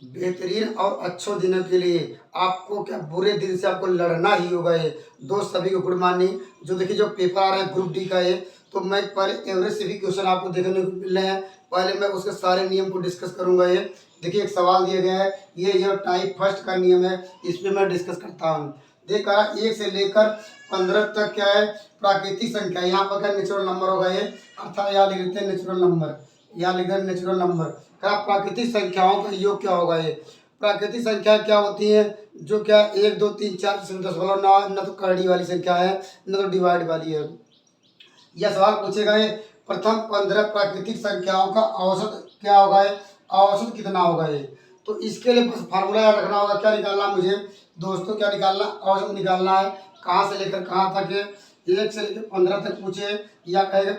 बेहतरीन और अच्छे दिनों के लिए आपको क्या बुरे दिन से आपको लड़ना ही होगा। ये दोस्त सभी को गुड मॉर्निंग। जो देखिए जो पेपर आ रहा है ग्रुप डी का ये, तो मैं पहले एवरेज से भी क्वेश्चन आपको देखने को मिल रहे हैं। पहले मैं उसके सारे नियम को डिस्कस करूंगा। ये देखिए एक सवाल दिया गया है, ये टाइप फर्स्ट का नियम है, इसमें मैं डिस्कस करता हूँ। देखा 1 से लेकर 15 तक क्या है प्राकृतिक संख्या। यहाँ पर क्या नेचुरल नंबर होगा ये, अर्थात यहाँ लिख देते हैं नेचुरल नंबर, यहाँ लिख दें नेचुरल नंबर। क्या प्राकृतिक संख्याओं का योग क्या होगा। ये प्राकृतिक संख्या क्या होती है, जो क्या 1 2 3 4 दशमलव न तो करड़ी वाली संख्या है न तो डिवाइड वाली है। यह सवाल पूछेगा ये प्रथम 15 प्राकृतिक संख्याओं का औसत क्या होगा, ये औसत कितना होगा। ये तो इसके लिए बस फार्मूला याद रखना होगा। क्या निकालना है मुझे दोस्तों, क्या निकालना, औसत निकालना है। कहाँ से लेकर कहाँ तक है, 1 से लेकर 15 तक पूछे या कहेगा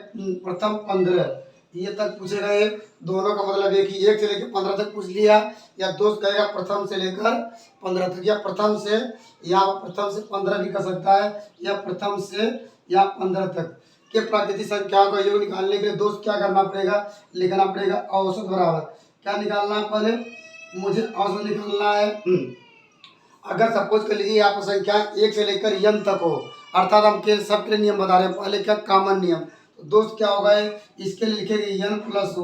प्रथम 15 ये तक पूछेगा। ये दोनों का मतलब एक ही, 1 से लेकर 15 तक पूछ लिया, या दोस्त कहेगा प्रथम से लेकर 15 तक, या प्रथम से, या प्रथम से 15 भी कर सकता है, या प्रथम से या 15 तक के प्राकृतिक संख्याओं का योग निकालने के लिए दोस्त क्या करना पड़ेगा, लिखना पड़ेगा औसत बराबर क्या निकालना है। पहले मुझे औसत निकालना है। अगर सपोज कर लीजिए यहाँ पर संख्या 1 से लेकर n तक हो, अर्थात हम के सबके लिए नियम बता रहे हैं। पहले क्या कॉमन नियम, तो दोस्त क्या होगा है, इसके लिए लिखेंगे n +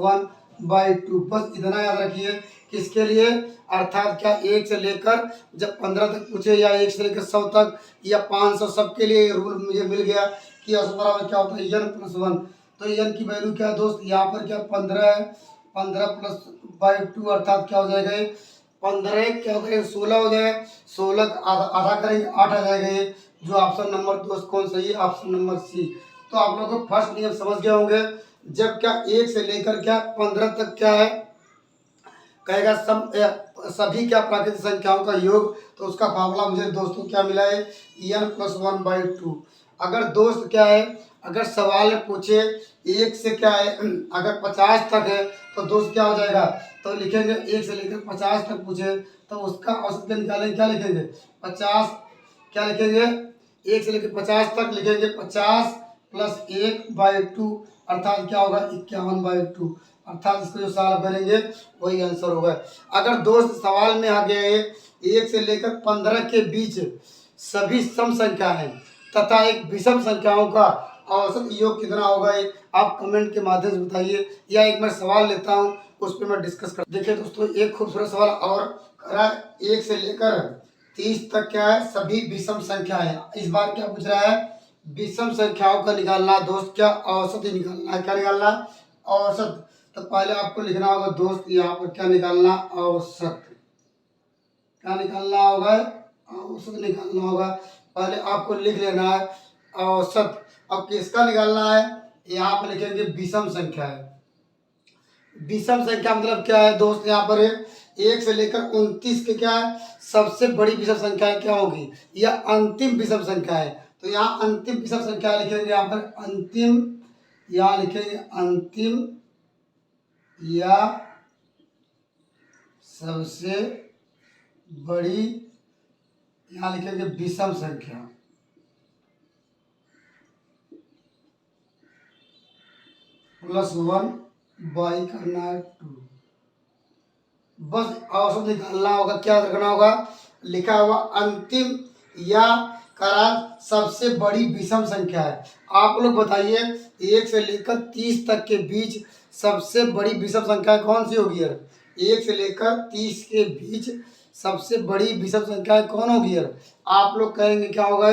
1/2। बस इतना याद रखिए किसके लिए, अर्थात क्या 1 से लेकर जब 15 तक पूछे, या 1 से लेकर 100 तक, या 500, सबके लिए रूल मुझे मिल गया कि औसत बराबर क्या होता है n + 1। तो n की वैल्यू क्या है दोस्त, यहाँ पर क्या 15 है, 15 + 2 अर्थात क्या हो जाएगा, 15 क्या हो जाएगा 16 हो जाएगा, 16 का आधा आधा करेंगे 8 आ जाएगा। ये जो ऑप्शन नंबर दोस्त कौन सही है, ऑप्शन नंबर सी। तो आप लोगों को फर्स्ट नियम समझ गए होंगे। जब क्या 1 से लेकर क्या 15 तक क्या है, कहेगा सभी क्या प्राकृतिक संख्याओं का योग, तो उसका फार्मूला मुझे दोस्तों क्या मिला है n + 1/2। अगर दोस्त क्या है, अगर सवाल में पूछे 1 से क्या है अगर 50 तक है, तो दोस्त क्या हो जाएगा, तो लिखेंगे 1 से लेकर 50 तक पूछे तो उसका औसत क्या निकालेंगे, क्या लिखेंगे 50, क्या लिखेंगे 1 से लेकर 50 तक लिखेंगे 50 + 1/2 अर्थात क्या होगा 51/2। अर्थात इसको जो सॉल्व करेंगे वही आंसर होगा। अगर दोस्त सवाल में आ गया है 1 से लेकर 15 के बीच सभी सम संख्या है तथा एक विषम संख्याओं का औसत योग कितना होगा, ये आप कमेंट के माध्यम से बताइए, या एक मैं सवाल लेता हूँ उस पर मैं डिस्कस कर। देखिए दोस्तों एक खूबसूरत सवाल और करा, 1 से लेकर 30 तक क्या है सभी विषम संख्या है। इस बार क्या पूछ रहा है, विषम संख्याओं का निकालना दोस्त, क्या औसत ही निकालना है, क्या निकालना औसत। तो पहले आपको लिखना होगा दोस्त यहाँ पर क्या निकालना औसत, क्या निकालना होगा औसत निकालना होगा। पहले आपको लिख लेना है औसत। अब किसका निकालना है, यहाँ पर लिखेंगे विषम संख्या है। विषम संख्या मतलब क्या है दोस्त, यहाँ पर 1 से लेकर 29 के क्या है सबसे बड़ी विषम संख्या क्या होगी, या अंतिम विषम संख्या है। तो यहाँ अंतिम विषम संख्या लिखेंगे, यहाँ पर अंतिम, यहाँ लिखेंगे अंतिम या सबसे बड़ी, यहाँ लिखेंगे विषम संख्या +1 बाई करना है 2। बस औसत निकालना होगा, क्या रखना होगा, लिखा हुआ अंतिम या करा सबसे बड़ी विषम संख्या है। आप लोग बताइए 1 से लेकर 30 तक के बीच सबसे बड़ी विषम संख्या कौन सी होगी यार, 1 से लेकर 30 के बीच सबसे बड़ी विषम संख्या कौन होगी यार। आप लोग कहेंगे क्या होगा,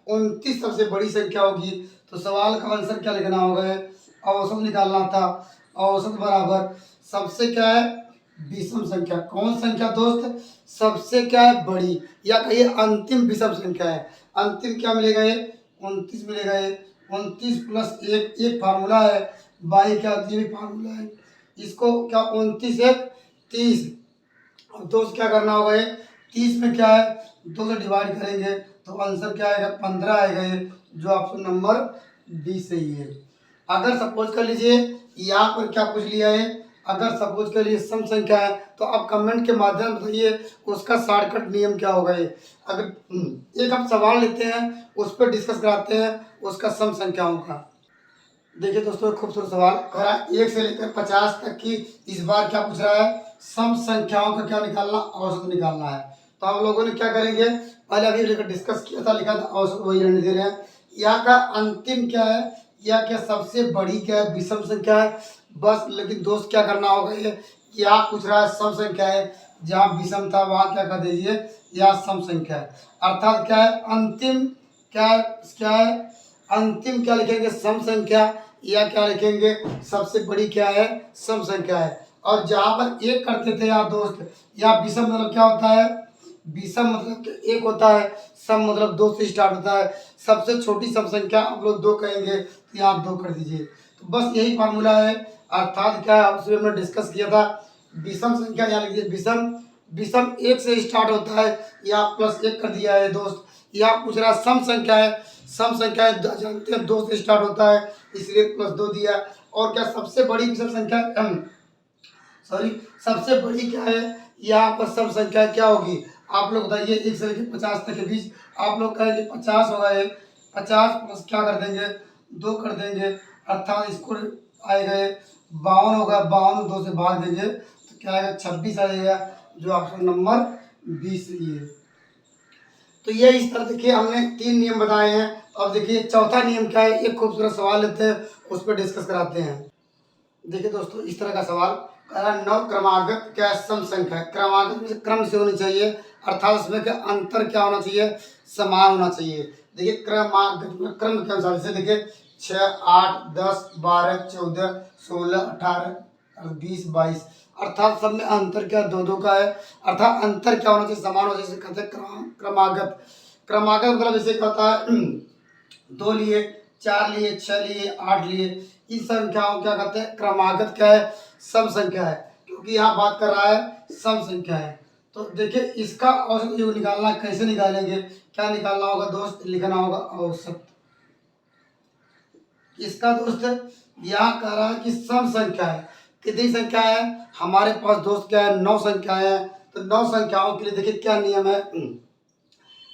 29 सबसे बड़ी संख्या होगी। तो सवाल का आंसर क्या लिखना होगा, औसत निकालना था। औसत बराबर सबसे क्या है विषम संख्या, कौन संख्या दोस्त सबसे क्या है बड़ी, या कहिए अंतिम विषम संख्या है। अंतिम क्या मिलेगा, ये 29 मिलेगा। ये 29 + 1 एक फार्मूला है, बाई क्या होती है फार्मूला है, इसको क्या 29 1 30। अब दोस्त क्या करना होगा, ये 30 में क्या है 2 से डिवाइड करेंगे तो आंसर क्या आएगा 15 आएगा। ये जो ऑप्शन नंबर डी सही है। अगर सपोज कर लीजिए यहाँ पर क्या पूछ लिया है, अगर सपोज कर लीजिए सम संख्या है, तो आप कमेंट के माध्यम से बताइए उसका शॉर्टकट नियम क्या होगा। ये अगर एक हम सवाल लेते हैं उस पर डिस्कस कराते हैं उसका सम संख्याओं का। देखिए दोस्तों खूबसूरत सवाल कह रहा है 1 से लेकर 50 तक की, इस बार क्या पूछ रहा है सम संख्याओं का क्या निकालना, औसत निकालना है। तो हम लोगों ने क्या करेंगे, पहले अभी डिस्कस किया था, लिखा था औसत, वही रहने दे रहे हैं। यहाँ का अंतिम क्या है, या क्या सबसे बड़ी क्या है, विषम संख्या है बस। लेकिन दोस्त क्या करना होगा, ये यहाँ पूछ रहा है सम संख्या है, जहाँ विषम था वहाँ क्या कर दीजिए, या सम संख्या है। अर्थात क्या है, अंतिम क्या क्या है, अंतिम क्या लिखेंगे, सम संख्या, या क्या लिखेंगे, सबसे बड़ी क्या है, सम संख्या है। और जहाँ पर एक करते थे यार दोस्त, या विषम मतलब क्या होता है, विषम मतलब कि एक होता है, सम मतलब दो से स्टार्ट होता है। सबसे छोटी सम संख्या आप लोग दो कहेंगे, तो यहाँ दो कर दीजिए। तो बस यही फार्मूला है। अर्थात क्या है, उसमें हमने डिस्कस किया था, विषम संख्या यहाँ लिखिए, विषम, विषम एक से स्टार्ट होता है, या प्लस एक कर दिया है दोस्त। या पूछ रहा सम संख्या है, सम संख्या है जानते हैं दो से स्टार्ट होता है, इसलिए प्लस दो दिया। और क्या सबसे बड़ी विषम संख्या, सॉरी सबसे बड़ी क्या है, यहाँ पर सम संख्या क्या होगी, आप लोग बताइए। 1 से लेकर 50 तक के बीच आप लोग कहेंगे 50 होगा, ये 50 प्लस क्या कर देंगे, दो कर देंगे, अर्थात इसको आएगा ये 52 होगा, 52 दो से भाग देंगे तो क्या आएगा, 26 आएगा, जो ऑप्शन नंबर 20 ये। तो ये इस तरह देखिए हमने 3 नियम बताए हैं। अब देखिए चौथा नियम क्या है, एक खूबसूरत सवाल लेते हैं, उस पर डिस्कस कराते हैं। देखिए दोस्तों इस तरह का सवाल कह रहा है, नौ क्रमागत क्या सम संख्या, क्रमागत में क्रम से होनी चाहिए, अर्थात उसमें क्या अंतर क्या होना चाहिए, समान होना चाहिए। देखिए क्रमागत में क्रम के अनुसार, जैसे देखिए 6, 8, 10, 12, 14, 16, 18, 20, 22, अर्थात सब में अंतर क्या दो दो का है। अर्थात अंतर क्या होना चाहिए, समान होना चाहिए, कहते हैं क्रमागत। क्रमागत मतलब जैसे क्या होता है, 2 लिए, 4 लिए, 6 लिए, 8 लिए, इन संख्याओं क्या कहते हैं, क्रमागत क्या है, सम संख्या है, क्योंकि यहाँ बात कर रहा है सम संख्या है। तो देखिए इसका औसत योग निकालना, कैसे निकालेंगे, क्या निकालना होगा दोस्त, लिखना होगा औसत। इसका दोस्त यहाँ कह रहा है कि सम संख्या है, कितनी संख्या है हमारे पास दोस्त, क्या है 9 संख्या है। तो 9 संख्याओं के लिए देखिए क्या नियम है,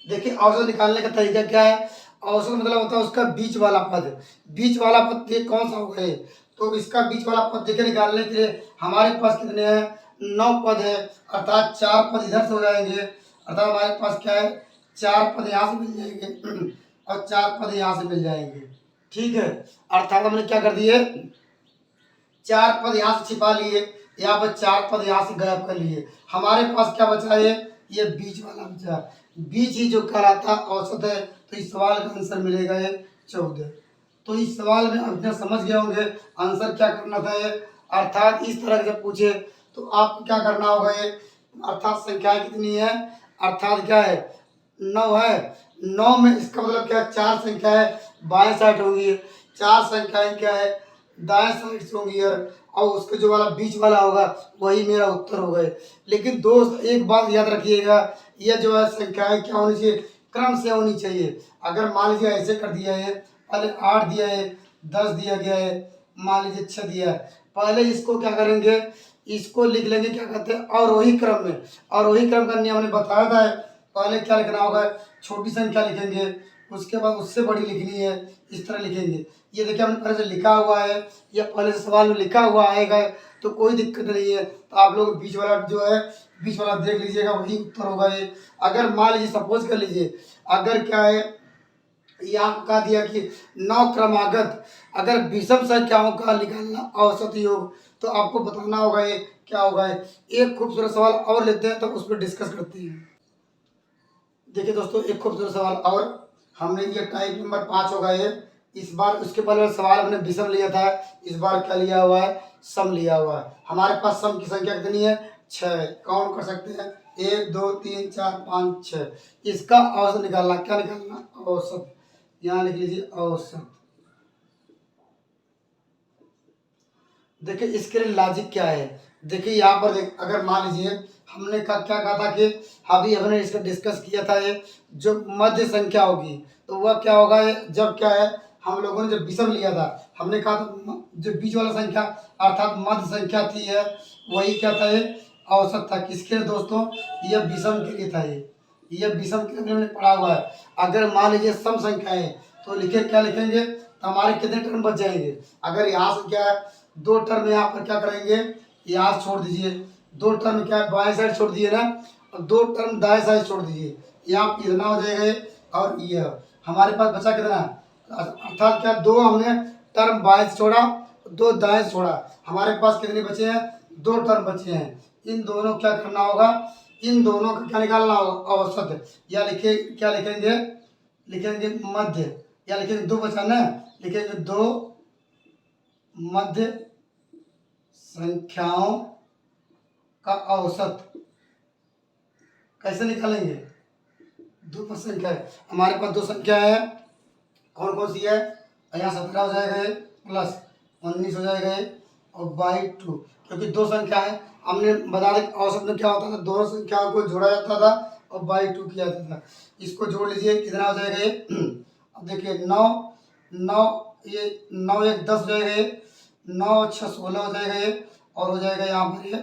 देखिए औसत निकालने का तरीका क्या है। औसत मतलब होता है उसका बीच वाला पद, बीच वाला पद ये कौन सा होगा ये, तो इसका बीच वाला पद देखिए निकालने के लिए हमारे पास कितने हैं, 9 पद है, अर्थात 4 पद इधर से हो जाएंगे, अर्थात हमारे पास क्या है, 4 पद यहाँ से मिल जाएंगे और 4 पद यहाँ से मिल जाएंगे, ठीक है। अर्थात हमने क्या कर दिए, 4 पद यहाँ से छिपा लिए, यहाँ पर 4 पद यहाँ से गायब कर लिए, हमारे पास क्या बचा है, ये बीच वाला बचा, बीच ही जो कहलाता औसत है। तो इस सवाल का आंसर मिलेगा ये 14। तो इस सवाल में अपने समझ गए होंगे आंसर क्या करना था ये। अर्थात इस तरह से पूछे तो आपको क्या करना होगा ये, अर्थात संख्याएं कितनी है, अर्थात क्या है 9 है, 9 में इसका मतलब क्या, 4 संख्या है बाएं साइड होंगी, 4 संख्याएं क्या है दाएं साइड से होंगी, और उसके जो वाला बीच वाला होगा वही मेरा उत्तर हो गए। लेकिन दोस्त एक बात याद रखिएगा, यह जो है संख्याएं क्या होनी चाहिए, क्रम से होनी चाहिए। अगर मान लीजिए ऐसे कर दिया है, पहले 8 दिया है, 10 दिया गया है, मान लीजिए 6 दिया है, पहले इसको क्या करेंगे, इसको लिख लेंगे क्या कहते हैं अवरोही क्रम में। अवरोही क्रम का नियम हमने बताया था, पहले क्या लिखना होगा, छोटी संख्या लिखेंगे, उसके बाद उससे बड़ी लिखनी है, इस तरह लिखेंगे। ये देखिए हमने पहले से लिखा हुआ है, या पहले से सवाल में लिखा हुआ आएगा, तो कोई दिक्कत नहीं है। तो आप लोग बीच वाला जो है, बीच वाला देख लीजिएगा, वही उत्तर होगा ये। अगर मान लीजिए सपोज कर लीजिए, अगर क्या है यहाँ कहा दिया कि 9 क्रमागत अगर विषम संख्याओं का निकालना औसत योग, तो आपको बताना होगा ये क्या होगा। एक खूबसूरत सवाल और लेते हैं, तो उस पर डिस्कस करते हैं। देखिए दोस्तों एक खूबसूरत सवाल और, हमने ये टाइप नंबर 5 होगा ये। इस बार उसके पहले सवाल हमने विषम लिया था, इस बार क्या लिया हुआ है, सम लिया हुआ है। हमारे पास सम की संख्या कितनी है, 6 है, काउंट कर सकते हैं 1 2 3 4 5 6। इसका औसत निकालना, क्या निकालना, औसत, यहाँ लिख लीजिए औसत। देखिए इसके लिए लॉजिक क्या है, देखिए यहाँ पर अगर मान लीजिए हमने क्या कहा था कि अभी हमने इसका डिस्कस किया था, ये जो मध्य संख्या होगी तो वह क्या होगा, ये जब क्या है हम लोगों ने जब विषम लिया था, हमने कहा था जो बीच वाला संख्या अर्थात मध्य संख्या थी है, वही क्या था, ये औसत था। किसके लिए दोस्तों, यह विषम के लिए था, ये विषम के लिए हमने पढ़ा हुआ है। अगर मान लीजिए सम संख्या है तो लिखे क्या लिखेंगे, तो हमारे कितने टर्म बच जाएंगे, अगर यहाँ से क्या है 2 टर्म यहाँ पर क्या करेंगे, यहाँ छोड़ दीजिए, दो टर्म क्या है बाएं साइड छोड़ दिए ना, और दो टर्म दाएं साइड छोड़ दीजिए, यहाँ कितना हो जाएगा ये, और ये हमारे पास बचा कितना, अर्थात क्या दो हमने टर्म बाएं से छोड़ा, दो दाएं से छोड़ा, हमारे पास कितने बचे हैं, दो टर्म बचे हैं। इन दोनों क्या करना होगा, इन दोनों का क्या निकालना होगा, औसत, या लिखे क्या लिखेंगे, लिखेंगे मध्य, या लिखेंगे दो बचा ना, लिखेंगे दो मध्य संख्याओं का औसत। कैसे निकालेंगे, दो पर संख्या है हमारे पास, दो संख्या है, कौन कौन सी है, यहाँ 17 हो जाएगा ये, प्लस 19 हो जाएगा ये, और बाई 2, क्योंकि दो संख्या है, हमने बता दें औसत में क्या होता था, दोनों संख्याओं को जोड़ा जाता था और बाई 2 किया जाता था। इसको जोड़ लीजिए, कितना हो जाएगा ये, अब देखिए 9 9 ये 9 1 10 हो जाएगा ये, 9 6 16 हो जाएगा ये, और हो जाएगा यहाँ पर ये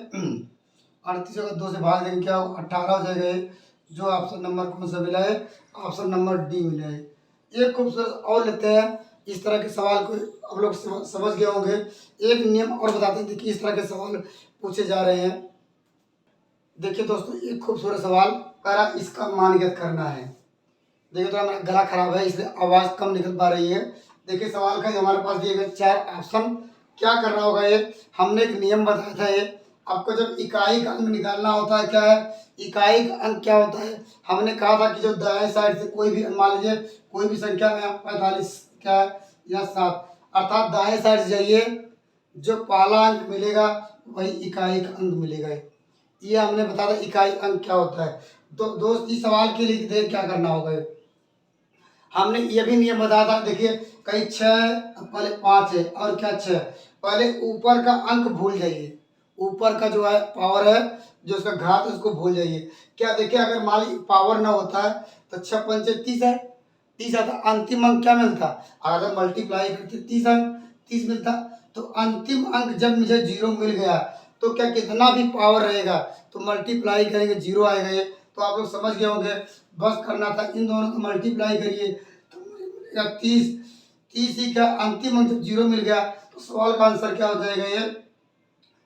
38 का 2 से भाग देंगे क्या हो, 18 हो जाएगा ये। जो ऑप्शन नंबर कौन सा मिला है, ऑप्शन नंबर डी मिला है। एक खूबसूरत और लेते हैं, इस तरह के सवाल को आप लोग समझ गए होंगे। एक नियम और बताते हैं कि इस तरह के सवाल पूछे जा रहे हैं। देखिए दोस्तों, एक खूबसूरत सवाल करा, इसका मान ज्ञात करना है। देखिए तो मेरा गला खराब है इसलिए आवाज़ कम निकल पा रही है। देखिए सवाल का हमारे पास दिए गए 4 ऑप्शन, क्या करना होगा ये, हमने एक नियम बताया था ये, आपको जब इकाई का अंक निकालना होता है, क्या है इकाई का अंक क्या होता है, हमने कहा था कि जो दाएं साइड से कोई भी मान लीजिए कोई भी संख्या में 45 क्या है या 7, अर्थात दाएं साइड से जाइए, जो पहला अंक मिलेगा वही इकाई का अंक मिलेगा। ये हमने बताया था इकाई अंक क्या होता है। तो दोस्त इस सवाल के लिए देख क्या करना होगा, हमने ये भी नियम बताया था। देखिए कहीं 6 पहले 5 है और क्या 6, पहले ऊपर का अंक भूल जाइए, ऊपर का जो है पावर है जो उसका घात है उसको भूल जाइए। क्या देखिए अगर मान ली पावर ना होता है तो 6 पंचे 30 है, 30 आता, अंतिम अंक क्या मिलता, अगर मल्टीप्लाई करते 30 अंक 30 मिलता। तो अंतिम अंक जब मुझे 0 मिल गया तो क्या कितना भी पावर रहेगा तो मल्टीप्लाई करेंगे 0 आएगा ये। तो आप लोग समझ गए होंगे, बस करना था इन दोनों को मल्टीप्लाई करिए तो मिलेगा 30, 30 ही क्या अंतिम अंक जब 0 मिल गया तो सवाल का आंसर क्या हो जाएगा ये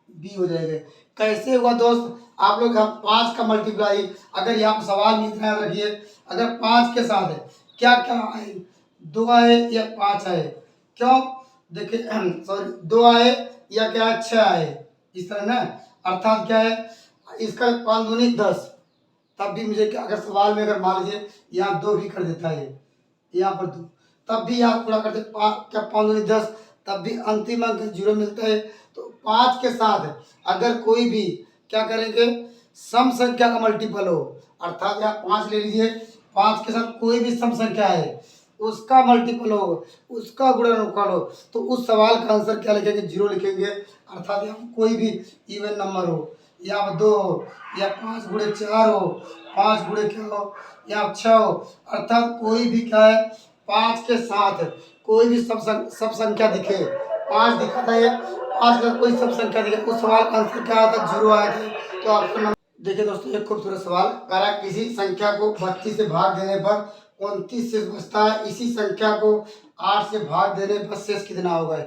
बी हो जाएगा। कैसे हुआ दोस्त, आप लोग यहाँ 5 का मल्टीप्लाई, अगर यहाँ पर सवाल में इतना याद रखिए, अगर 5 के साथ है क्या क्या आए, 2 आए या 5 आए, क्यों देखिए सॉरी 2 आए या क्या 6 आए, इस तरह ना, अर्थात क्या है इसका 5 दूनी 10, तब भी मुझे क्या अगर सवाल में अगर मान लीजिए यहाँ 2 भी कर देता है, यहाँ पर 2, तब भी यहाँ पूरा करते क्या 5 दूनी 10, तब भी अंतिम अंक 0 मिलता है। तो 5 के साथ अगर कोई भी क्या करेंगे सम संख्या का मल्टीपल हो, अर्थात यहाँ 5 ले लीजिए, 5 के साथ कोई भी सम संख्या है उसका मल्टीपल हो, उसका गुणनफल हो, तो उस सवाल का आंसर क्या लिखेंगे 0 लिखेंगे। अर्थात यहाँ कोई भी इवन नंबर हो, या 2 हो या 5 गुणे 4 हो, 5 गुणे क्या हो या 6 हो, अर्थात कोई भी क्या है 5 के साथ कोई भी सब संख्या दिखे, 5 दिखा था ये, 5 का कोई सब संख्या दिखे, उस सवाल का आंसर क्या आता 0 आया था। तो आपको नंबर देखिए दोस्तों, एक खूबसूरत सवाल करा, किसी संख्या को 32 से भाग देने पर 29 शेष बचता है, इसी संख्या को 8 से भाग देने पर शेष कितना होगा।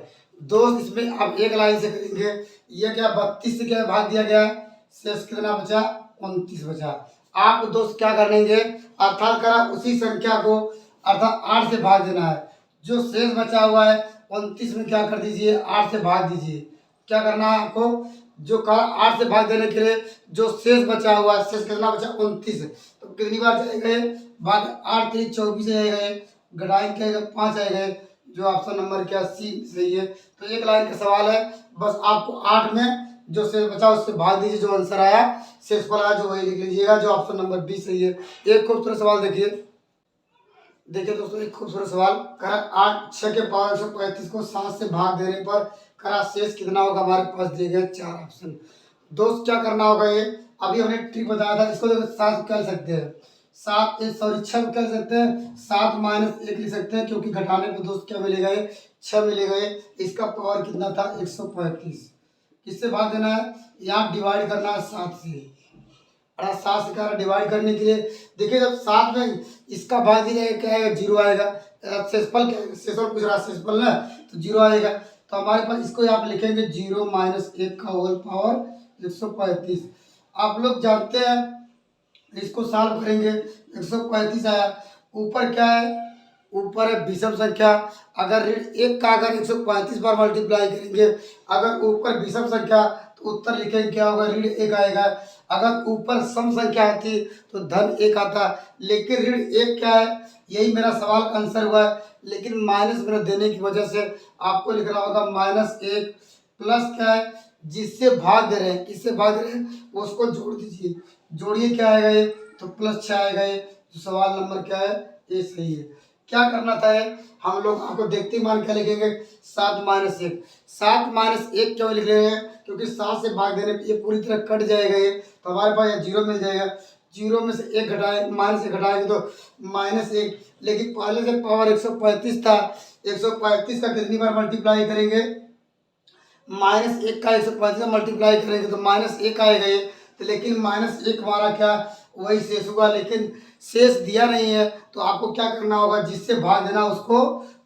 दोस्त इसमें आप एक लाइन से करेंगे, ये क्या 32 से क्या भाग दिया गया, शेष कितना बचा 29 बचा। आप दोस्त क्या कर लेंगे, अर्थात करा उसी संख्या को अर्थात 8 से भाग देना है, जो शेष बचा हुआ है 29 में क्या कर दीजिए 8 से भाग दीजिए। क्या करना है आपको, जो कहा 8 से भाग देने के लिए जो शेष बचा हुआ है, शेष कितना बचा 29, तो कितनी बार जाएगा ये भाग 8 3 24 आएगा, घटाएंगे 5 आएगा, जो ऑप्शन नंबर क्या सी सही है। तो एक लाइन का सवाल है, बस आपको 8 में जो शेष बचा उससे भाग दीजिए, जो आंसर आया शेषफल आया जो वही लिख लीजिएगा, जो ऑप्शन नंबर बी सही है। एक खूबसूरत सवाल देखिए, देखिए दोस्तों एक खूबसूरत सवाल करा 8 6 के पावर 135 को 7 से भाग देने पर करा शेष कितना होगा। हमारे पास दिए गए 4 ऑप्शन। दोस्त क्या करना होगा, ये अभी हमने ट्रिक बताया था, इसको 7 कर सकते हैं, 7 सॉरी 6 कर सकते हैं, 7 - 1 लिख सकते हैं, क्योंकि घटाने पर दोस्त क्या मिलेगा ये 6 मिलेगा। इसका पावर कितना था 135, किससे भाग देना है, यहाँ डिवाइड करना है 7 से, 7 से क्या डिवाइड करने के लिए देखिए जब 7 में इसका भाग दिया जाएगा क्या आएगा 0 आएगा, शेषफल क्या शेषफल पूछ रहा है शेषफल ना, तो 0 आएगा। तो हमारे पास इसको यहाँ पे लिखेंगे 0 - 1 का होल पावर 135। आप लोग जानते हैं, इसको सॉल्व करेंगे। 135 आया। ऊपर क्या है? ऊपर है विषम संख्या। अगर ऋण एक का अगर 135 बार मल्टीप्लाई करेंगे, अगर ऊपर विषम संख्या तो उत्तर लिखेंगे क्या होगा? ऋण एक आएगा। अगर ऊपर सम संख्या आती तो धन एक आता, लेकिन ऋण एक क्या है? यही मेरा सवाल का आंसर हुआ है, लेकिन माइनस मेरा देने की वजह से आपको लिखना होगा -1 प्लस क्या है? जिससे भाग दे रहे हैं, किससे भाग दे रहे हैं उसको जोड़ दीजिए। जोड़िए क्या आएगा ये? तो +6 आएगा ये। तो सवाल नंबर क्या है? ये सही है। क्या करना था ये? हम लोग आपको देखते ही मान क्या लिखेंगे? 7 - 1। 7 - 1 क्यों लिख रहे हैं? क्योंकि 7 से भाग देने पे ये पूरी तरह कट जाएगा ये, तो हमारे पास ये 0 मिल जाएगा। 0 में से 1 घटाए, -1 घटाएंगे तो -1। लेकिन पहले से पावर 135 था, 135 का कितनी बार मल्टीप्लाई करेंगे? -1 का 135 से मल्टीप्लाई करेंगे तो -1 आएगा ये। तो लेकिन -1 हमारा क्या? वही शेष हुआ, लेकिन शेष दिया नहीं है, तो आपको क्या करना होगा? जिससे भाग देना उसको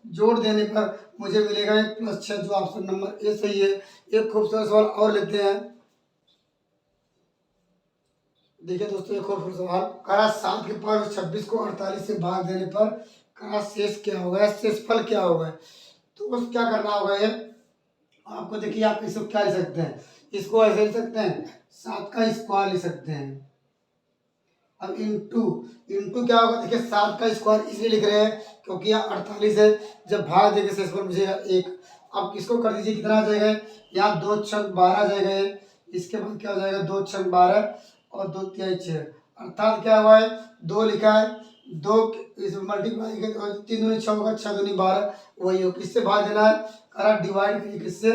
जोड़ देने पर मुझे मिलेगा ये +6, जो ऑप्शन नंबर ए सही है। एक खूबसूरत सवाल और लेते हैं। देखिए दोस्तों, एक और सवाल करा, 7 के पावर 26 को 48 से भाग देने पर करा शेष क्या होगा? शेषफल क्या होगा? तो उस क्या करना होगा ये आपको? देखिए, आप इसको क्या लिख सकते हैं? इसको ऐसे लिख सकते हैं, 7 का स्क्वायर लिख सकते हैं। अब इंटू, इंटू क्या होगा? देखिए, 7 का स्क्वायर इसलिए लिख रहे हैं क्योंकि यहाँ 48 है, जब भाग देंगे शेषफल मुझेगा 1। अब किसको कर दीजिए, कितना आ जाएगा? यहाँ 2 छक 12 आ जाएगा ये। इसके बाद क्या हो जाएगा? 2 छक 12 और 2 तिहाई 6, अर्थात क्या हुआ है? 2 लिखा है, 2 इस मल्टीप्लाई के 3 दूनी 6 होगा, 6 दूनी 12, वही हो। किससे भाग देना है? करा डिवाइड करिए, किससे?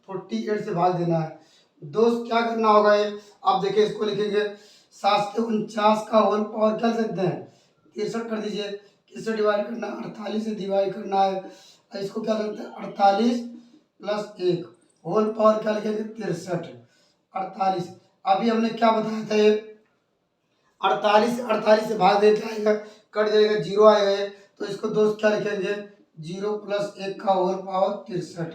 48 से भाग देना है। दोस्त क्या करना होगा ये? आप देखिए, इसको लिखेंगे 7 से 49 का होल पावर क्या लिख सकते हैं? 63 कर दीजिए। किससे डिवाइड करना है? 48 से डिवाइड करना है। और इसको क्या लिखते हैं? 48 + 1 होल पावर क्या लिखेंगे? 63। 48 अभी हमने क्या बताया था? ये 48 से भाग दे क्या आएगा? कट जाएगा, 0 आएगा ये। तो इसको दोस्त क्या लिखेंगे? 0 + 1 का होल पावर 63।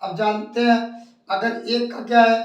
अब जानते हैं, अगर 1 का क्या है?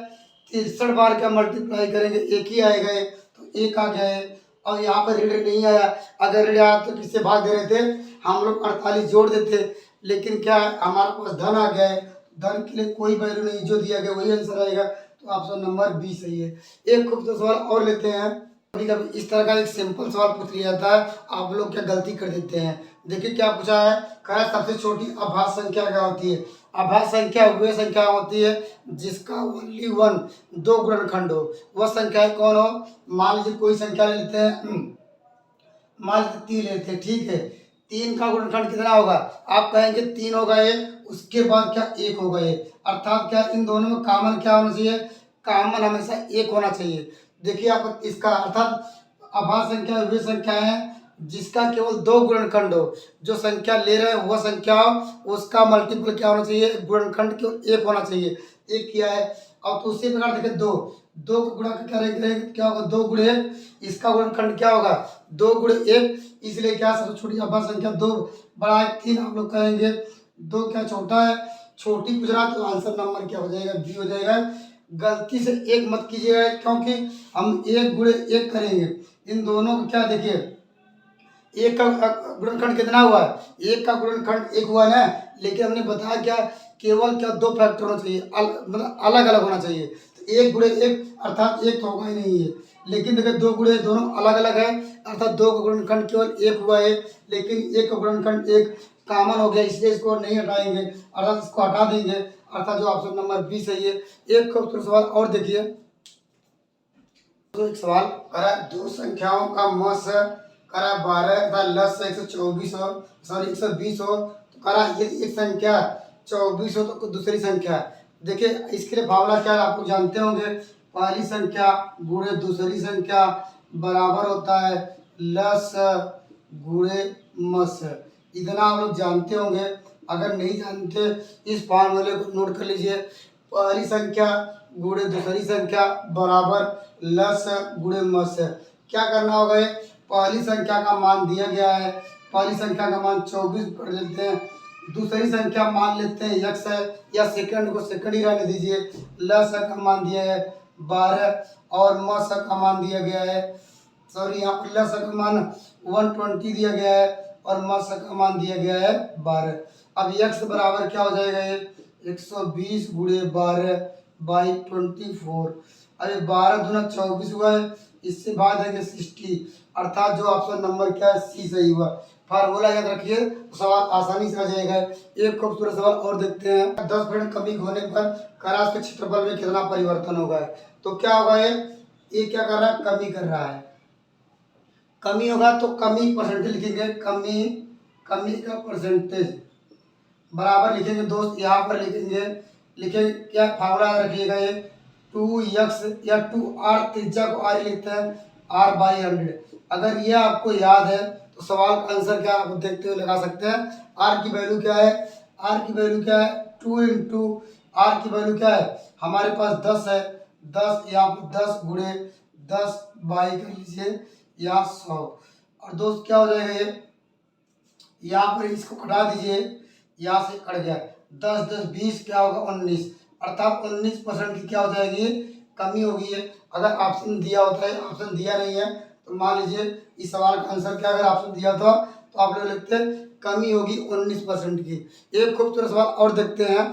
63 बार क्या मल्टीप्लाई करेंगे? 1 ही आएगा ये, तो 1 आ गया है। और यहाँ पर ऋण नहीं आया। अगर ऋण आया तो किससे भाग दे रहे थे? हम लोग 48 जोड़ देते, लेकिन क्या है? हमारे पास धन आ गया है। धन के लिए कोई वैल्यू नहीं, जो दिया गया वही आंसर आएगा। तो ऑप्शन नंबर बी सही है। एक खूबसूरत सवाल और लेते हैं। कभी कभी इस तरह का एक सिंपल सवाल पूछ लिया जाता है, आप लोग क्या गलती कर देते हैं। देखिए क्या पूछा है? कहा सबसे छोटी अभाज्य संख्या क्या होती है? अभाज्य संख्या वह संख्या होती है जिसका ओनली वन, 2 गुणनखंड हो। वह संख्या कौन हो? मान लीजिए कोई संख्या ले लेते हैं, मान लीजिए 3 लेते हैं, ठीक है। 3 का गुणनखंड कितना होगा? आप कहेंगे 3 होगा ये, उसके बाद क्या 1 होगा ये, अर्थात क्या इन दोनों में कॉमन क्या होना चाहिए? कॉमन हमेशा 1 होना चाहिए। देखिए आप इसका अर्थात अभाज्य संख्या वे संख्या है जिसका केवल 2 गुणनखंड हो। जो संख्या ले रहे हैं वह संख्या हो, उसका मल्टीपल क्या होना चाहिए? गुणनखंड केवल 1 होना चाहिए। 1 किया है। और तो उसी प्रकार देखिए 2, 2 को गुणा क्या करेंगे? क्या होगा? 2 गुणे 1, इसका गुणनखंड क्या होगा? 2 गुणे 1, इसलिए क्या सबसे छोटी अभाज्य संख्या 2 बड़ा है 3। आप लोग कहेंगे 2 क्या छोटा है? छोटी पूछ रहा, तो आंसर नंबर क्या हो जाएगा? बी हो जाएगा। गलती से 1 मत कीजिएगा, क्योंकि हम 1 गुणे 1 करेंगे। इन दोनों को क्या देखिए, 1 का गुणनखंड कितना हुआ? 1 का गुणनखंड 1 हुआ ना, लेकिन हमने बताया क्या? केवल क्या 2 फैक्टर होना चाहिए, मतलब अलग अलग होना चाहिए। तो 1 गुणे 1 अर्थात 1 तो होगा ही नहीं है। लेकिन देखिए 2 गुणे दोनों अलग अलग है, अर्थात 2 का गुणनखंड केवल 1 हुआ है, लेकिन 1 का गुणनखंड 1 कॉमन हो गया, इसलिए इसको नहीं हटाएंगे, अर्थात इसको हटा देंगे, अर्थात जो ऑप्शन नंबर बी सही है। एक खूबसूरत सवाल और देखिए। तो एक सवाल करा, दो संख्याओं का मस करा 12 तथा लस 124 हो, सॉरी 120 हो, तो करा ये एक संख्या 24 हो तो दूसरी संख्या। देखिए इसके लिए फार्मूला क्या है आप लोग जानते होंगे, पहली संख्या गुणे दूसरी संख्या बराबर होता है लस गुणे मस। इतना आप लोग जानते होंगे। अगर नहीं जानते इस फार्मूले को नोट कर लीजिए, पहली संख्या गुणे दूसरी संख्या बराबर लस गुणे मस। क्या करना होगा? ये पहली संख्या का मान दिया गया है, पहली संख्या का मान 24 कर लेते हैं, दूसरी संख्या मान लेते हैं x है, या सेकंड को सेकंड ही रहने दीजिए, लस का मान दिया है 12 और म स का मान दिया गया है, सॉरी यहाँ पर ल स का मान 120 दिया गया है और म स का मान दिया गया है 12। अब x बराबर क्या हो जाएगा ये 120 गुणे 12 बाई 24। अरे 12 दूना 24 हुआ है, इससे भाग देंगे 60, अर्थात जो ऑप्शन नंबर क्या है सी सही हुआ। फार्मूला याद रखिए तो सवाल आसानी से आ जाएगा। एक खूबसूरत सवाल और देखते हैं। 10 फीट कमी होने पर करास के क्षेत्रफल में कितना परिवर्तन होगा। तो क्या होगा ये क्या कर रहा है, कमी कर रहा है। कमी होगा तो कमी परसेंटेज लिखेंगे, कमी कमी का परसेंटेज बराबर लिखेंगे दोस्त, यहाँ पर लिखेंगे क्या फार्मूला रखिएगा ये 2x या 2r, त्रिज्या को r लिखते हैं r/100। अगर ये आपको याद है तो सवाल का आंसर क्या आप देखते हुए लगा सकते हैं। r की वैल्यू क्या है, r की वैल्यू क्या है 2 इंटू r की वैल्यू क्या है हमारे पास 10 है, 10 यहाँ पर 10 गुणे 10 बाई कर लीजिए या 100। और दोस्त क्या हो जाएगा ये, यहाँ पर इसको कटा दीजिए, यहाँ से कट गया 10 10 20 क्या होगा 19, अर्थात 19% की क्या हो जाएगी कमी होगी है। अगर ऑप्शन दिया होता है, ऑप्शन दिया नहीं है तो मान लीजिए इस सवाल का आंसर क्या, अगर ऑप्शन दिया था तो आप लोग लिखते कमी होगी 19% की। एक खूबसूरत सवाल और देखते हैं।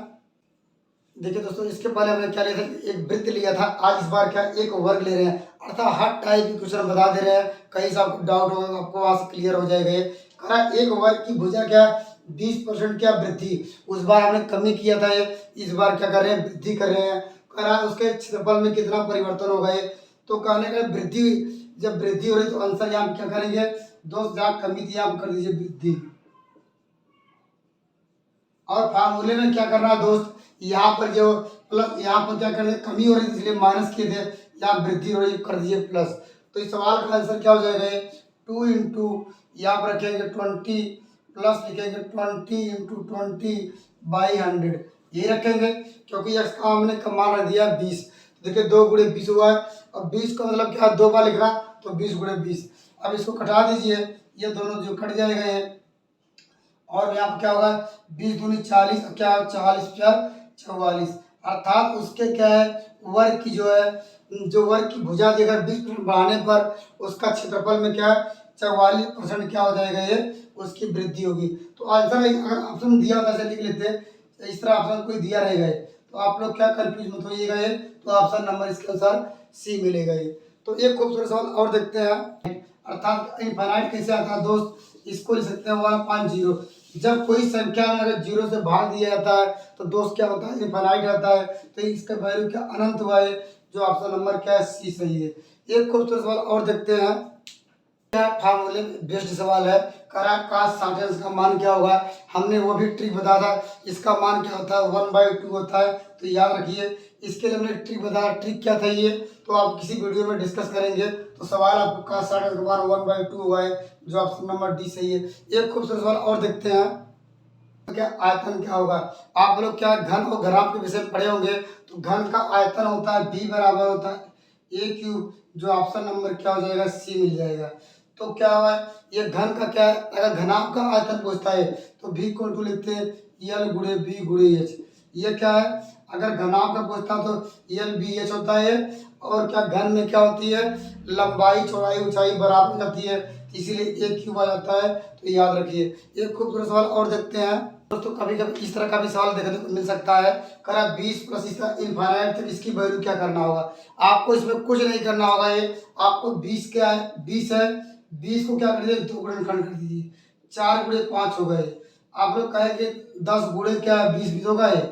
देखिए दोस्तों, इसके पहले हमने क्या लिया था, एक वृत्त लिया था, आज इस बार क्या एक वर्ग ले रहे हैं, अर्थात हर टाइप की क्वेश्चन बता दे रहे हैं, कहीं से आपको डाउट होगा आपको वहां से क्लियर हो जाएगा। ये करा एक वर्ग की भुजा क्या 20% क्या वृद्धि, उस बार हमने कमी किया था, ये इस बार क्या कर रहे हैं वृद्धि कर रहे हैं। करा उसके क्षेत्रफल में कितना परिवर्तन होगा ये, तो कहने का वृद्धि, जब वृद्धि हो रही तो आंसर यहाँ क्या करेंगे दोस्त, जहाँ कमी थी यहाँ कर दीजिए वृद्धि। और फार्मूले में क्या करना है दोस्त, यहाँ पर जो प्लस, यहाँ पर क्या कर रहे कमी हो रही थी इसलिए माइनस किए थे, यहाँ वृद्धि हो रही कर दीजिए प्लस। तो इस सवाल का आंसर क्या हो जाएगा 2 इंटू यहाँ पर रखेंगे 20 प्लस लिखेंगे 20 इंटू 20/100 ये रखेंगे, क्योंकि एक्स का हमने मान रख दिया 20। देखिए 2 गुणे 20 हुआ है, और 20 का मतलब क्या 2 बार लिख रहा तो 20 गुणे 20। अब इसको कटा दीजिए, ये दोनों जो कट जाएगा ये, और यहाँ पर क्या होगा 20 दूनी 40, क्या 40×4 = 44, अर्थात उसके क्या है वर्ग की जो है, जो वर्ग की भुजा देकर 20% बढ़ाने पर उसका क्षेत्रफल में क्या 44% क्या हो जाएगा ये उसकी वृद्धि होगी। तो आंसर अगर ऑप्शन दिया होता लिख लेते, इस तरह ऑप्शन कोई दिया रहेगा तो आप लोग क्या कंफ्यूज मत होइएगा ये, तो ऑप्शन नंबर इसके अनुसार सी मिलेगा ये। तो एक खूबसूरत सवाल और देखते हैं, अर्थात इनफाइनाइट कैसे आता है दोस्त, इसको लिख सकते हैं 150। जब कोई संख्या में अगर 0 से भाग दिया जाता है तो दोस्त क्या होता है इनफाइनाइट आता है, तो इसका वैल्यू क्या अनंत हुआ है, जो ऑप्शन नंबर क्या है सी सही है। एक खूबसूरत सवाल और देखते हैं, क्या फार्मूले बेस्ड सवाल है, करा काश साटेंस का मान क्या होगा, हमने वो भी ट्रिक बताया था, इसका मान क्या होता है 1/2 होता है, तो याद रखिए इसके लिए हमने ट्रिक बताया, ट्रिक क्या था ये तो आप किसी वीडियो में डिस्कस करेंगे। तो सवाल आपको काश साटेंस का मान 1/2 हुआ है, जो ऑप्शन नंबर डी सही है। एक खूबसूरत सवाल और देखते हैं, क्या आयतन क्या होगा, आप लोग क्या घन और घनाभ के विषय में पढ़े होंगे, तो घन का आयतन होता है b बराबर होता है a³, जो ऑप्शन नंबर क्या हो जाएगा सी मिल जाएगा। तो क्या हुआ ये घन का क्या है, अगर घनाभ का आयतन पूछता है तो v को लिखते हैं l गुणे b गुणे h, ये क्या है अगर घनाभ का पूछता तो l b h होता है, और क्या घन में क्या होती है लंबाई चौड़ाई ऊंचाई बराबर जाती है, इसीलिए a³ आ जाता है, तो याद रखिए। एक खूबसूरत सवाल और देखते हैं दोस्तों, कभी कभी इस तरह का भी सवाल देखने को मिल सकता है, करा 20 प्लस इस तरह इनफाइनाइट तक इसकी वैल्यू क्या करना होगा। आपको इसमें कुछ नहीं करना होगा, ये आपको 20 क्या है 20 है, 20 को क्या कर दीजिए 2 गुणनखंड कर दीजिए, 4 गुणे 5 हो गए। आप लोग कहेंगे 10 गुणे क्या है 20 होगा ये,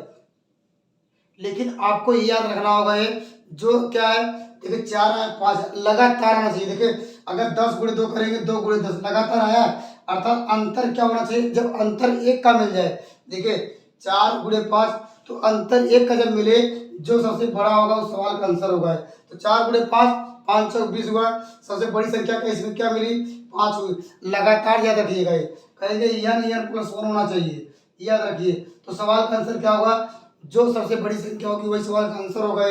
लेकिन आपको ये याद रखना होगा ये जो क्या है, देखिए 4 है 5 लगातार आना चाहिए। देखिए अगर 10 गुणे 2 करेंगे 2 गुणे 10 लगातार आया, अर्थात अंतर क्या होना चाहिए, जब अंतर 1 का मिल जाए, देखिए 4 गुणे 5 तो अंतर 1 का जब मिले जो सबसे बड़ा होगा उस सवाल का आंसर होगा। तो 4 गुणे 5 5 चौक 20 हुआ, सबसे बड़ी संख्या का इसमें क्या मिली 5 हुई, लगातार याद रखिएगा ये, कहेंगे n+1 होना चाहिए, याद रखिए। तो सवाल का आंसर क्या होगा, जो सबसे बड़ी संख्या होगी वही सवाल का आंसर होगा,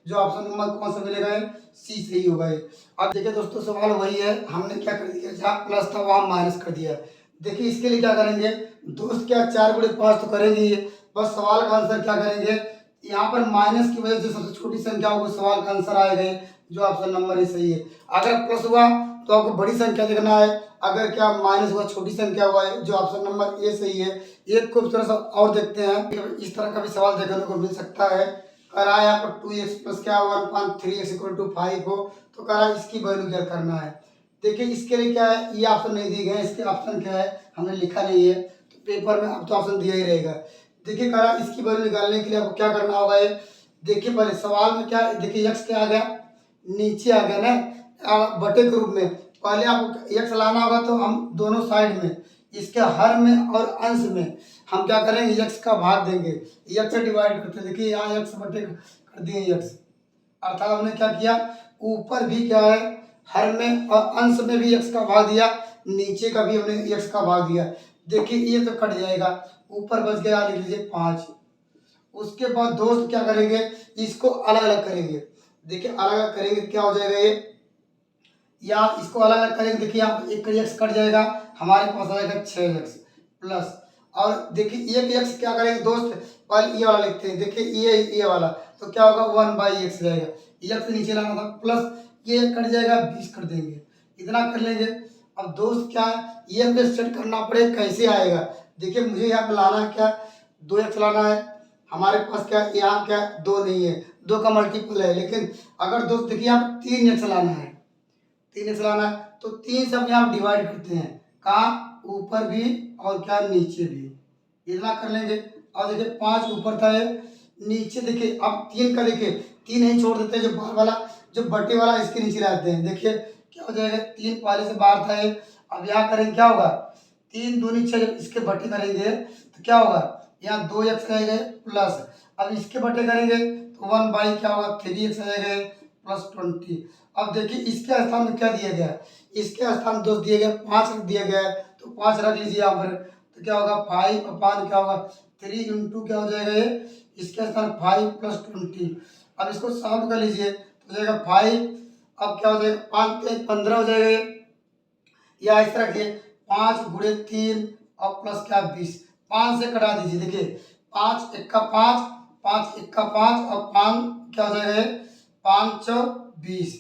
जो ऑप्शन नंबर कौन सा मिलेगा सी सही होगा। अब देखिए दोस्तों सवाल वही है, हमने क्या कर दिया जहाँ प्लस था वहाँ माइनस कर दिया। देखिए इसके लिए क्या करेंगे दोस्त, क्या 4 गुणे 5 तो करेंगे ही, बस सवाल का आंसर क्या करेंगे यहाँ पर माइनस की वजह से सबसे छोटी संख्या होगी, सवाल का आंसर आएगा जो ऑप्शन नंबर ए सही है। अगर प्लस हुआ तो आपको बड़ी संख्या देखना है, अगर क्या माइनस हुआ छोटी संख्या हुआ है, जो ऑप्शन नंबर ए सही है। एक खूबसूरत सा और देखते हैं, इस तरह का भी सवाल देखने को मिल सकता है। कह रहा है यहाँ पर 2x प्लस क्या 1.3x इक्वल टू 5 हो, तो कह रहा है इसकी वैल्यू क्या करना है। देखिए इसके लिए क्या है, ये ऑप्शन नहीं दिए गए, इसके ऑप्शन क्या है हमने लिखा नहीं है, तो पेपर में अब तो ऑप्शन दिया ही रहेगा। देखिए कह रहा है इसकी वैल्यू निकालने के लिए आपको क्या करना होगा। ये देखिए पहले सवाल में क्या है, देखिए एक्स क्या आ गया, नीचे आ गया ना बटे के रूप में। पहले आपको एक्स लाना होगा, तो हम दोनों साइड में, इसके हर में और अंश में हम क्या करेंगे, एक्स का भाग देंगे, एक्स से डिवाइड करते हैं। देखिए यहाँ एक्स बटे कर दिए एक्स, अर्थात हमने क्या किया, ऊपर भी क्या है हर में और अंश में भी एक्स का भाग दिया, नीचे का भी हमने एक्स का भाग दिया। देखिए ये तो कट जाएगा, ऊपर बच गया, लिख लीजिए 5। उसके बाद दोस्त क्या करेंगे, इसको अलग अलग करेंगे। देखिए अलग अलग करेंगे क्या हो जाएगा ये, या इसको अलग अलग करेंगे। देखिए यहाँ पर एक एक्स कट जाएगा, हमारे पास आ जाएगा 6x प्लस, और देखिए एक एक्स क्या करेंगे दोस्त, पहले ये वाला लिखते हैं। देखिए ये वाला तो क्या होगा 1/x रहेगा, एक्स नीचे लाना था, प्लस ये कट जाएगा 20 कर देंगे, इतना कर लेंगे। अब दोस्त क्या है, ये हमें सेट करना पड़ेगा, कैसे आएगा। देखिए मुझे यहाँ पे लाना है क्या, 2x लाना है, हमारे पास क्या यहाँ क्या 2 नहीं है, 2 का मल्टीपल है। लेकिन अगर दोस्त देखिए यहाँ पे 3x लाना है, 3x लाना है, तो 3 से हम यहाँ डिवाइड करते हैं, कहाँ ऊपर भी और क्या नीचे भी, इतना कर लेंगे। और देखिए 5 ऊपर था, ये नीचे देखिए, अब 3 का देखिए 3 नहीं छोड़ देते, जो बाहर वाला जो बटे वाला इसके नीचे लाते हैं। देखिए क्या हो जाएगा, 3 पहले से बाहर था ये, अब यहाँ करेंगे क्या होगा, 3 दूनी 6, जब इसके बटे करेंगे तो क्या होगा, यहाँ 2x रहेगा प्लस, अब इसके बटे करेंगे तो 1 क्या होगा 3x रहेगा प्लस 20। अब देखिए इसके स्थान में क्या दिया गया, इसके स्थान दोस्त दिए गए 5 रख दिया गया है, तो 5 रख लीजिए यहाँ पर, तो क्या होगा 5 अपान क्या होगा 3 इंटू क्या हो जाएगा ये, इसके स्थान 5 प्लस 20। अब इसको सॉल्व कर लीजिए तो हो जाएगा 5, अब क्या हो जाएगा 5 3 15 हो जाएगा ये, या इस तरह के 5 गुणे 3 और प्लस क्या 20, 5 से कटा दीजिए। देखिए 5 1 5, 5 1 5 और 5 क्या हो जाएगा ये 5 20,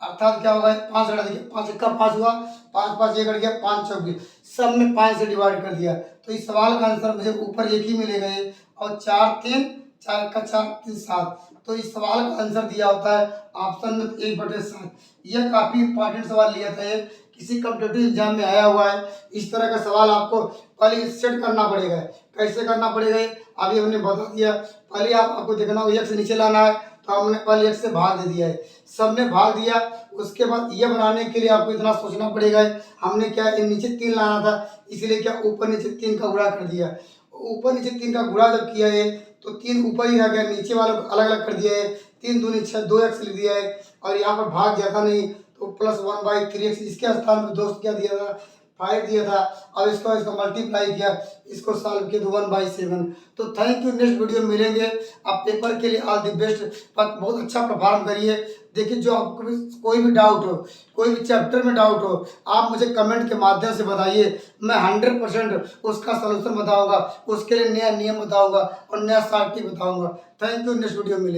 अर्थात क्या होगा 5 घटा, देखिए 5 1 5 हुआ, 5 5 ये कट गया, 5 चौक 20, सब में 5 से डिवाइड कर दिया। तो इस सवाल का आंसर मुझे ऊपर एक ही मिलेगा ये, और 4 3 4 का 4 3 7, तो इस सवाल का आंसर दिया होता है ऑप्शन में 1/7। यह काफ़ी इंपॉर्टेंट सवाल लिया था, ये किसी कॉम्पिटेटिव एग्जाम में आया हुआ है। इस तरह का सवाल आपको पहले सेट करना पड़ेगा, कैसे करना पड़ेगा अभी हमने बता दिया। पहले आपको देखना होगा, एक्स नीचे लाना है, तो हमने पहले एक्स से भाग दे दिया है, सब में भाग दिया। उसके बाद ये बनाने के लिए आपको इतना सोचना पड़ेगा, हमने क्या नीचे 3 लाना था, इसीलिए क्या ऊपर नीचे 3 का गुणा कर दिया। ऊपर नीचे 3 का गुणा जब किया है तो 3 ऊपर ही रह गया, नीचे वालों को अलग अलग कर दिया है, 3 दूनी 6 2x लिख दिया है, और यहाँ पर भाग जाता नहीं तो प्लस 1/3x, इसके स्थान में दोस्त क्या दिया था 5 दिया था। अब इसको मल्टीप्लाई किया, इसको सॉल्व किया तो 1/7। तो थैंक यू, नेक्स्ट वीडियो में मिलेंगे। आप पेपर के लिए ऑल द बेस्ट, पर बहुत अच्छा परफॉर्म करिए। देखिए जो आपको भी कोई भी डाउट हो, कोई भी चैप्टर में डाउट हो, आप मुझे कमेंट के माध्यम से बताइए, मैं 100% उसका सलूशन बताऊंगा, उसके लिए नया नियम बताऊंगा और नया सारथी बताऊंगा। थैंक यू, नेक्स्ट वीडियो में मिलेंगे।